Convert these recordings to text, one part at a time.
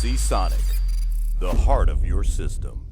Sonic, the heart of your system.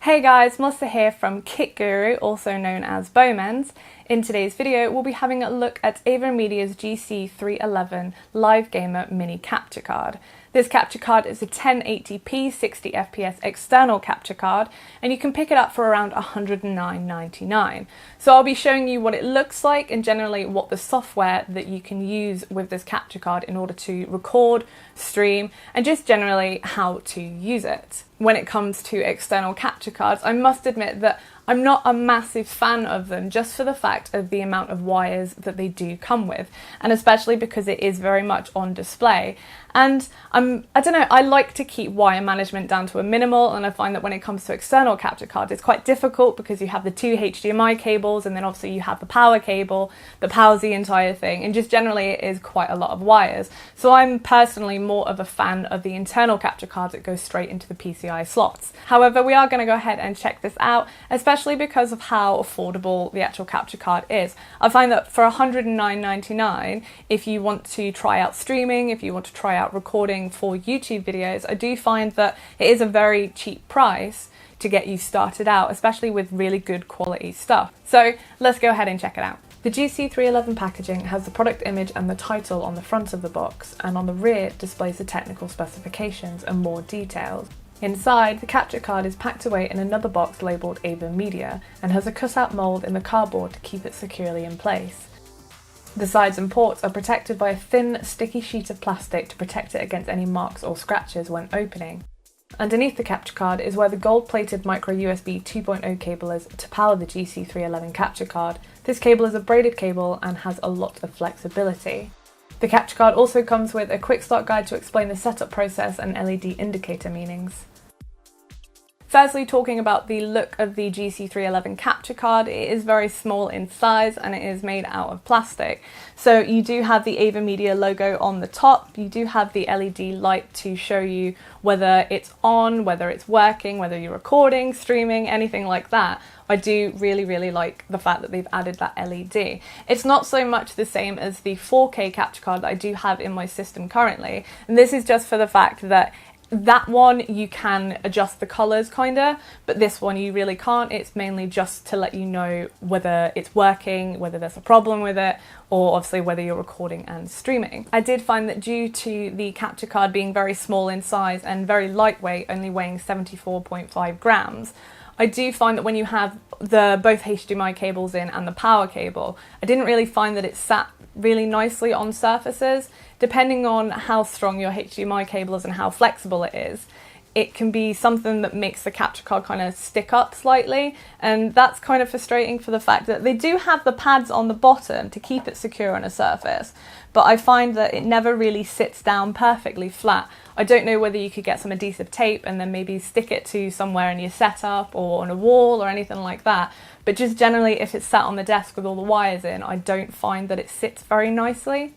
Hey guys, Melissa here from Kit Guru, also known as Bowmans. In today's video, we'll be having a look at AVerMedia's GC311 Live Gamer Mini Capture Card. This capture card is a 1080p 60fps external capture card, and you can pick it up for around $109.99. So I'll be showing you what it looks like and generally what the software that you can use with this capture card in order to record, stream, and just generally how to use it. When it comes to external capture cards, I must admit that I'm not a massive fan of them just for the fact of the amount of wires that they do come with, and especially because it is very much on display. And I don't know, I like to keep wire management down to a minimal, and I find that when it comes to external capture cards, it's quite difficult because you have the two HDMI cables, and then obviously you have the power cable that powers the entire thing, and just generally it is quite a lot of wires. So I'm personally more of a fan of the internal capture cards that go straight into the PCI slots. However, we are going to go ahead and check this out, especially because of how affordable the actual capture card is. I find that for $109.99, if you want to try out streaming, if you want to try out recording for YouTube videos, I do find that it is a very cheap price to get you started out, especially with really good quality stuff. So let's go ahead and check it out. The GC311 packaging has the product image and the title on the front of the box, and on the rear displays the technical specifications and more details. Inside, the capture card is packed away in another box labelled AVerMedia and has a cutout mould in the cardboard to keep it securely in place. The sides and ports are protected by a thin, sticky sheet of plastic to protect it against any marks or scratches when opening. Underneath the capture card is where the gold-plated micro USB 2.0 cable is to power the GC311 capture card. This cable is a braided cable and has a lot of flexibility. The capture card also comes with a quick start guide to explain the setup process and LED indicator meanings. Firstly, talking about the look of the GC311 capture card, it is very small in size and it is made out of plastic. So you do have the AVerMedia logo on the top, you do have the LED light to show you whether it's on, whether it's working, whether you're recording, streaming, anything like that. I do really like the fact that they've added that LED. It's not so much the same as the 4K capture card that I do have in my system currently, and this is just for the fact that that one you can adjust the colours kinda, but this one you really can't. It's mainly just to let you know whether it's working, whether there's a problem with it, or obviously whether you're recording and streaming. I did find that due to the capture card being very small in size and very lightweight, only weighing 74.5 grams, I do find that when you have both HDMI cables in and the power cable, I didn't really find that it sat really nicely on surfaces. Depending on how strong your HDMI cable is and how flexible it is, it can be something that makes the capture card kind of stick up slightly, and that's kind of frustrating for the fact that they do have the pads on the bottom to keep it secure on a surface, but I find that it never really sits down perfectly flat. I don't know whether you could get some adhesive tape and then maybe stick it to somewhere in your setup or on a wall or anything like that, but just generally if it's sat on the desk with all the wires in, I don't find that it sits very nicely.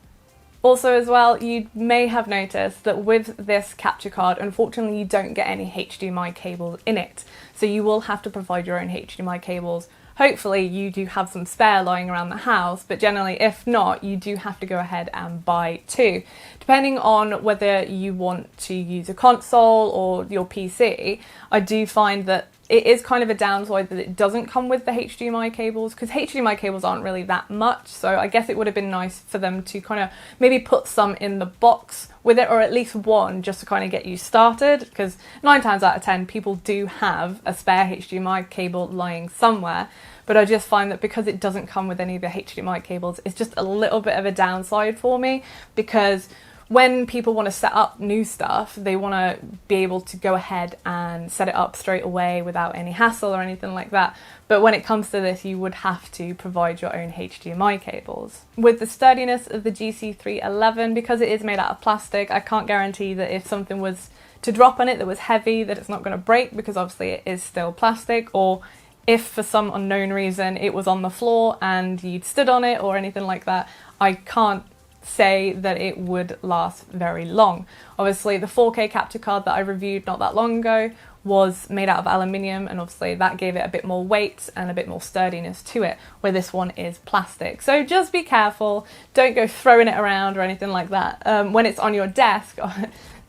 Also as well, you may have noticed that with this capture card, unfortunately you don't get any HDMI cables in it. So you will have to provide your own HDMI cables. Hopefully you do have some spare lying around the house, but generally if not, you do have to go ahead and buy two. Depending on whether you want to use a console or your PC, I do find that it is kind of a downside that it doesn't come with the HDMI cables, because HDMI cables aren't really that much, so I guess it would have been nice for them to kind of maybe put some in the box with it, or at least one just to kind of get you started, because 9 times out of 10 people do have a spare HDMI cable lying somewhere. But I just find that because it doesn't come with any of the HDMI cables, it's just a little bit of a downside for me, because when people want to set up new stuff, they want to be able to go ahead and set it up straight away without any hassle or anything like that. But when it comes to this, you would have to provide your own HDMI cables. With the sturdiness of the GC311, because it is made out of plastic, I can't guarantee that if something was to drop on it that was heavy, that it's not going to break, because obviously it is still plastic, or if for some unknown reason it was on the floor and you'd stood on it or anything like that, I can't say that it would last very long. Obviously the 4K capture card that I reviewed not that long ago was made out of aluminium, and obviously that gave it a bit more weight and a bit more sturdiness to it, where this one is plastic. So just be careful, don't go throwing it around or anything like that. When it's on your desk,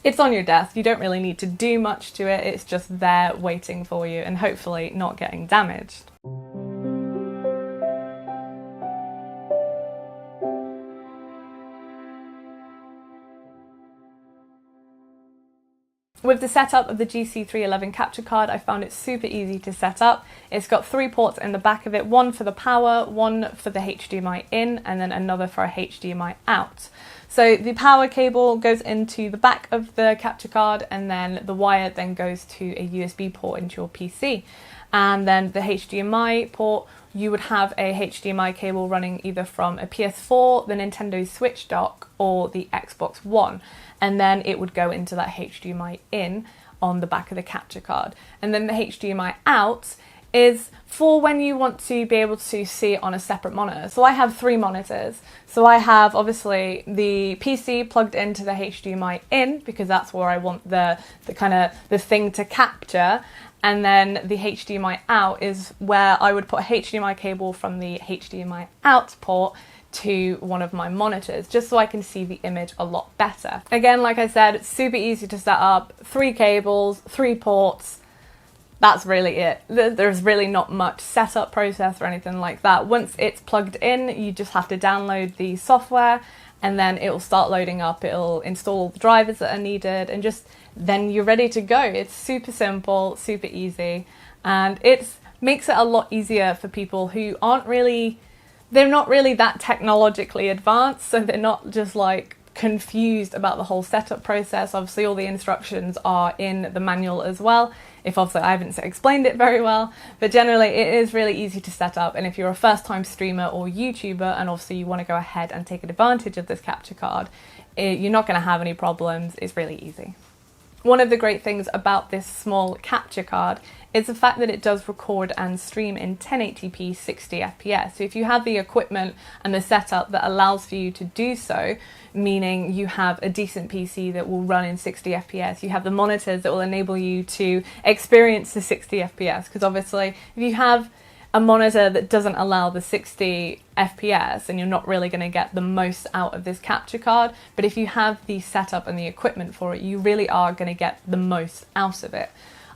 it's on your desk, you don't really need to do much to it, it's just there waiting for you and hopefully not getting damaged. With the setup of the GC311 capture card, I found it super easy to set up. It's got 3 ports in the back of it, one for the power, one for the HDMI in, and then another for a HDMI out. So the power cable goes into the back of the capture card, and then the wire then goes to a USB port into your PC. And then the HDMI port, you would have a HDMI cable running either from a PS4, the Nintendo Switch dock, or the Xbox One. And then it would go into that HDMI in on the back of the capture card. And then the HDMI out is for when you want to be able to see it on a separate monitor. So I have 3 monitors. So I have obviously the PC plugged into the HDMI in, because that's where I want the thing to capture. And then the HDMI out is where I would put a HDMI cable from the HDMI out port to one of my monitors, just so I can see the image a lot better. Again, like I said, it's super easy to set up. 3 cables, 3 ports. That's really it. There's really not much setup process or anything like that. Once it's plugged in, you just have to download the software, and then it will start loading up. It'll install all the drivers that are needed, and just then you're ready to go. It's super simple, super easy, and it makes it a lot easier for people who they're not really that technologically advanced, so they're not just like confused about the whole setup process. Obviously all the instructions are in the manual as well, if obviously I haven't explained it very well, but generally it is really easy to set up. And if you're a first-time streamer or YouTuber and obviously you want to go ahead and take advantage of this capture card, you're not going to have any problems. It's really easy. One of the great things about this small capture card is the fact that it does record and stream in 1080p 60 FPS. So if you have the equipment and the setup that allows for you to do so, meaning you have a decent PC that will run in 60 FPS, you have the monitors that will enable you to experience the 60 FPS, because obviously if you have a monitor that doesn't allow the 60 FPS, and you're not really going to get the most out of this capture card. But if you have the setup and the equipment for it, you really are going to get the most out of it.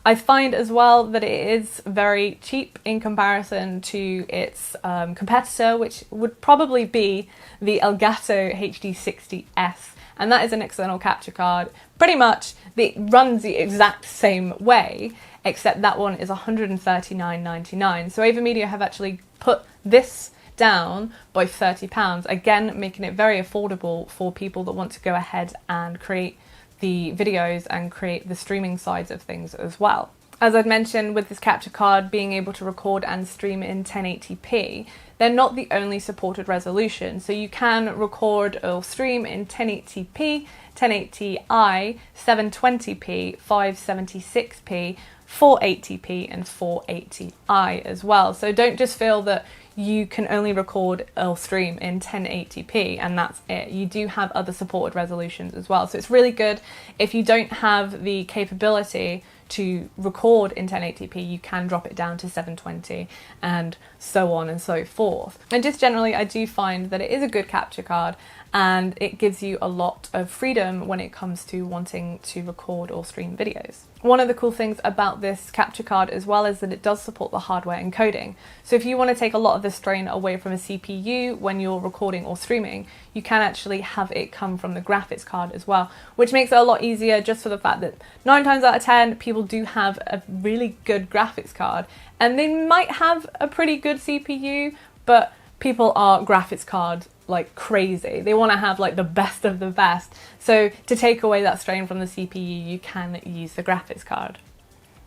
I find as well that it is very cheap in comparison to its competitor, which would probably be the Elgato HD60S. And that is an external capture card. Pretty much, it runs the exact same way, except that one is $139.99. So AVerMedia have actually put this down by £30, again making it very affordable for people that want to go ahead and create the videos and create the streaming sides of things as well. As I'd mentioned, with this capture card being able to record and stream in 1080p, they're not the only supported resolution. So you can record or stream in 1080p, 1080i, 720p, 576p, 480p and 480i as well. So don't just feel that you can only record or stream in 1080p and that's it. You do have other supported resolutions as well. So it's really good if you don't have the capability to record in 1080p, you can drop it down to 720 and so on and so forth. And just generally, I do find that it is a good capture card and it gives you a lot of freedom when it comes to wanting to record or stream videos. One of the cool things about this capture card as well is that it does support the hardware encoding. So if you want to take a lot of the strain away from a CPU when you're recording or streaming, you can actually have it come from the graphics card as well, which makes it a lot easier just for the fact that 9 times out of 10 people do have a really good graphics card and they might have a pretty good CPU, but people are graphics card like crazy. They want to have like the best of the best. So to take away that strain from the CPU, you can use the graphics card.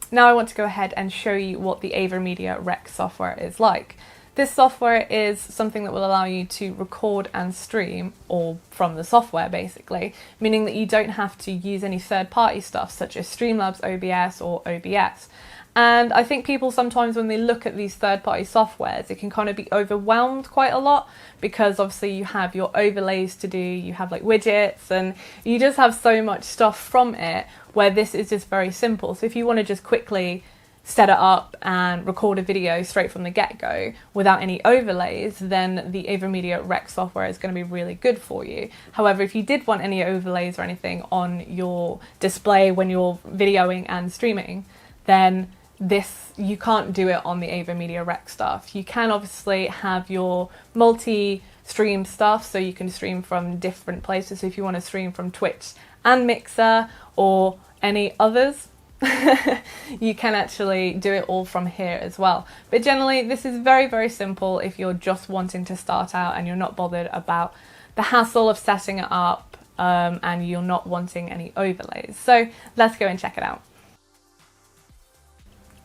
Now I want to go ahead and show you what the AVerMedia Rec software is like. This software is something that will allow you to record and stream all from the software basically, meaning that you don't have to use any third-party stuff such as Streamlabs OBS or OBS. And I think people sometimes when they look at these third-party softwares, it can kind of be overwhelmed quite a lot because obviously you have your overlays to do, you have like widgets and you just have so much stuff from it, where this is just very simple. So if you want to just quickly set it up and record a video straight from the get-go without any overlays, then the AVerMedia Rec software is going to be really good for you. However, if you did want any overlays or anything on your display when you're videoing and streaming, then you can't do it on the AVerMedia Rec stuff. You can obviously have your multi-stream stuff, so you can stream from different places. So if you want to stream from Twitch and Mixer or any others, you can actually do it all from here as well. But generally, this is very, very simple if you're just wanting to start out and you're not bothered about the hassle of setting it up, and you're not wanting any overlays. So let's go and check it out.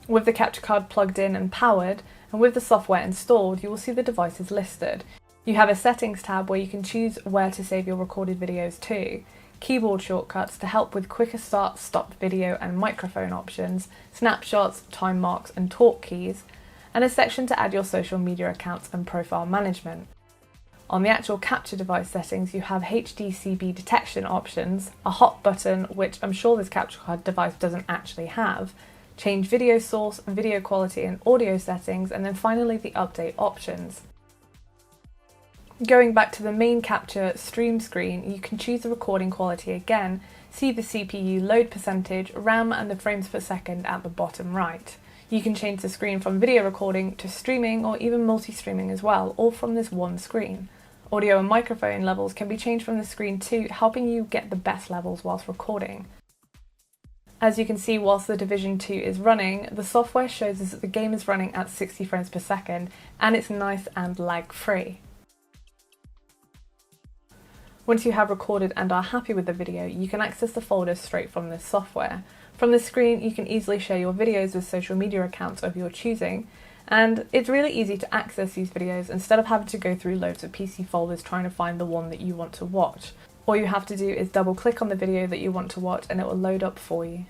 With the capture card plugged in and powered, and with the software installed, you will see the devices listed. You have a settings tab where you can choose where to save your recorded videos to, keyboard shortcuts to help with quicker start, stop video and microphone options, snapshots, time marks and talk keys, and a section to add your social media accounts and profile management. On the actual capture device settings, you have HDCB detection options, a hot button, which I'm sure this capture card device doesn't actually have, change video source, video quality and audio settings, and then finally the update options. Going back to the main capture stream screen, you can choose the recording quality again, see the CPU load percentage, RAM and the frames per second at the bottom right. You can change the screen from video recording to streaming or even multi-streaming as well, all from this one screen. Audio and microphone levels can be changed from the screen too, helping you get the best levels whilst recording. As you can see, whilst the Division 2 is running, the software shows us that the game is running at 60 frames per second and it's nice and lag-free. Once you have recorded and are happy with the video, you can access the folders straight from this software. From the screen, you can easily share your videos with social media accounts of your choosing, and it's really easy to access these videos instead of having to go through loads of PC folders trying to find the one that you want to watch. All you have to do is double click on the video that you want to watch and it will load up for you.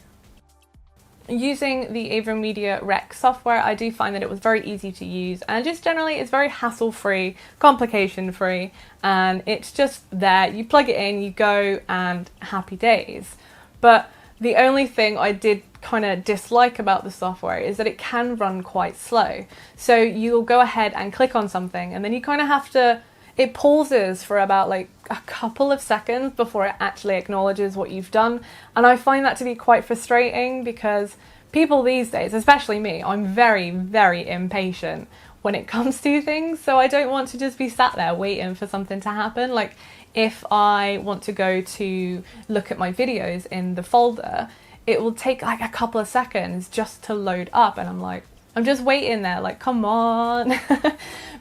Using the AVerMedia Rec software, I do find that it was very easy to use and just generally it's very hassle-free, complication-free, and it's just there. You plug it in, you go, and happy days. But the only thing I did kind of dislike about the software is that it can run quite slow. So you'll go ahead and click on something and then you kind of have to, it pauses for about like a couple of seconds before it actually acknowledges what you've done. And I find that to be quite frustrating because people these days, especially me, I'm very, very impatient when it comes to things. So I don't want to just be sat there waiting for something to happen. Like if I want to go to look at my videos in the folder, it will take like a couple of seconds just to load up. And I'm like, I'm just waiting there, like, come on.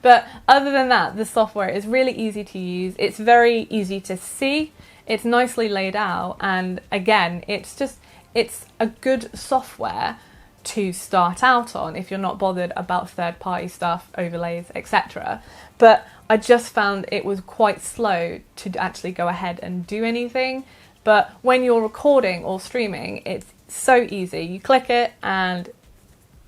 But other than that, the software is really easy to use. It's very easy to see. It's nicely laid out. And again, it's a good software to start out on if you're not bothered about third-party stuff, overlays, etc. But I just found it was quite slow to actually go ahead and do anything. But when you're recording or streaming, it's so easy. You click it and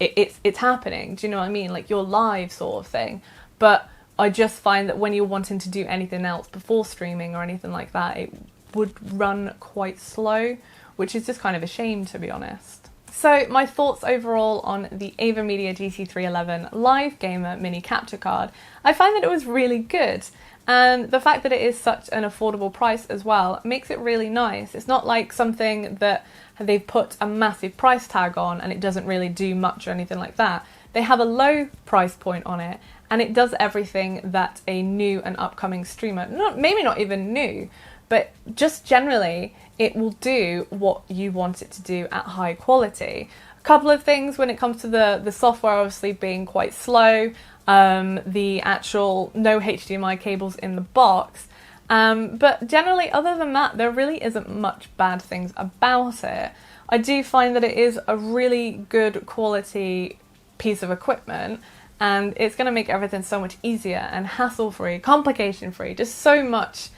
it's happening. Do you know what I mean? Like you're live sort of thing. But I just find that when you're wanting to do anything else before streaming or anything like that, it would run quite slow, which is just kind of a shame, to be honest. So my thoughts overall on the AVerMedia GC311 Live Gamer Mini Capture Card, I find that it was really good. And the fact that it is such an affordable price as well makes it really nice. It's not like something that they've put a massive price tag on and it doesn't really do much or anything like that. They have a low price point on it and it does everything that a new and upcoming streamer, maybe not even new, but just generally it will do what you want it to do at high quality. A couple of things when it comes to the software obviously being quite slow, the actual no HDMI cables in the box, but generally other than that there really isn't much bad things about it. I do find that it is a really good quality piece of equipment and it's going to make everything so much easier and hassle-free, complication-free, just so much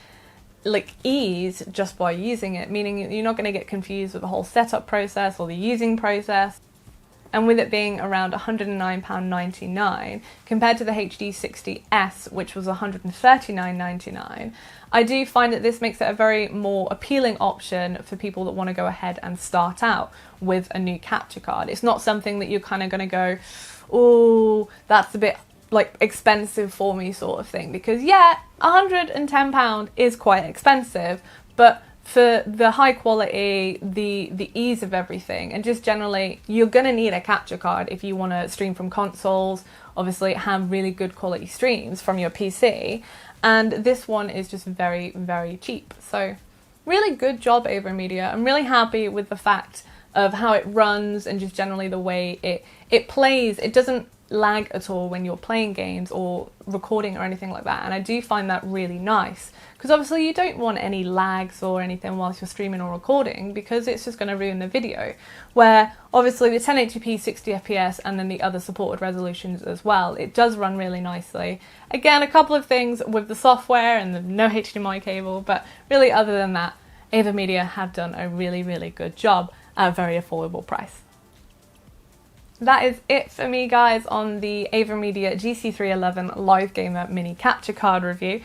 like ease just by using it, meaning you're not going to get confused with the whole setup process or the using process. and with it being around £109.99 compared to the HD60S, which was £139.99, I do find that this makes it a very more appealing option for people that want to go ahead and start out with a new capture card. It's not something that you're kind of going to go, oh, that's a bit like expensive for me sort of thing, because yeah, £110 is quite expensive, but for the high quality, the ease of everything, and just generally, you're going to need a capture card if you want to stream from consoles, obviously have really good quality streams from your PC, and this one is just very, very cheap. So really good job, AVerMedia. I'm really happy with the fact of how it runs and just generally the way it plays. It doesn't lag at all when you're playing games or recording or anything like that, and I do find that really nice, because obviously you don't want any lags or anything whilst you're streaming or recording, because it's just going to ruin the video, where obviously the 1080p 60 fps and then the other supported resolutions as well, it does run really nicely. Again, a couple of things with the software and the no HDMI cable, but really other than that, AVerMedia have done a really, really good job at a very affordable price. That is it for me, guys, on the AVerMedia GC311 Live Gamer Mini Capture Card review.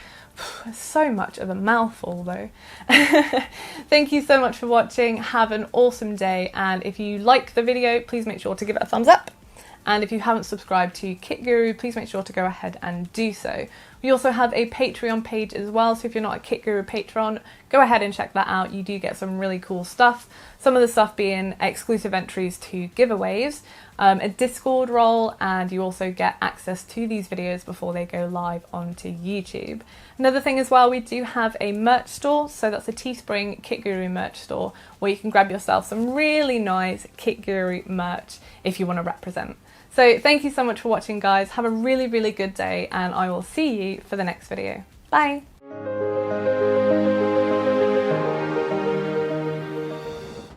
So much of a mouthful though. Thank you so much for watching. Have an awesome day, and if you like the video, please make sure to give it a thumbs up. And if you haven't subscribed to Kit Guru, please make sure to go ahead and do so. We also have a Patreon page as well, so if you're not a Kit Guru patron, go ahead and check that out. You do get some really cool stuff. Some of the stuff being exclusive entries to giveaways, a Discord role, and you also get access to these videos before they go live onto YouTube. Another thing as well, we do have a merch store, so that's a Teespring Kit Guru merch store, where you can grab yourself some really nice Kit Guru merch if you want to represent. So thank you so much for watching, guys. Have a really, really good day, and I will see you for the next video. Bye!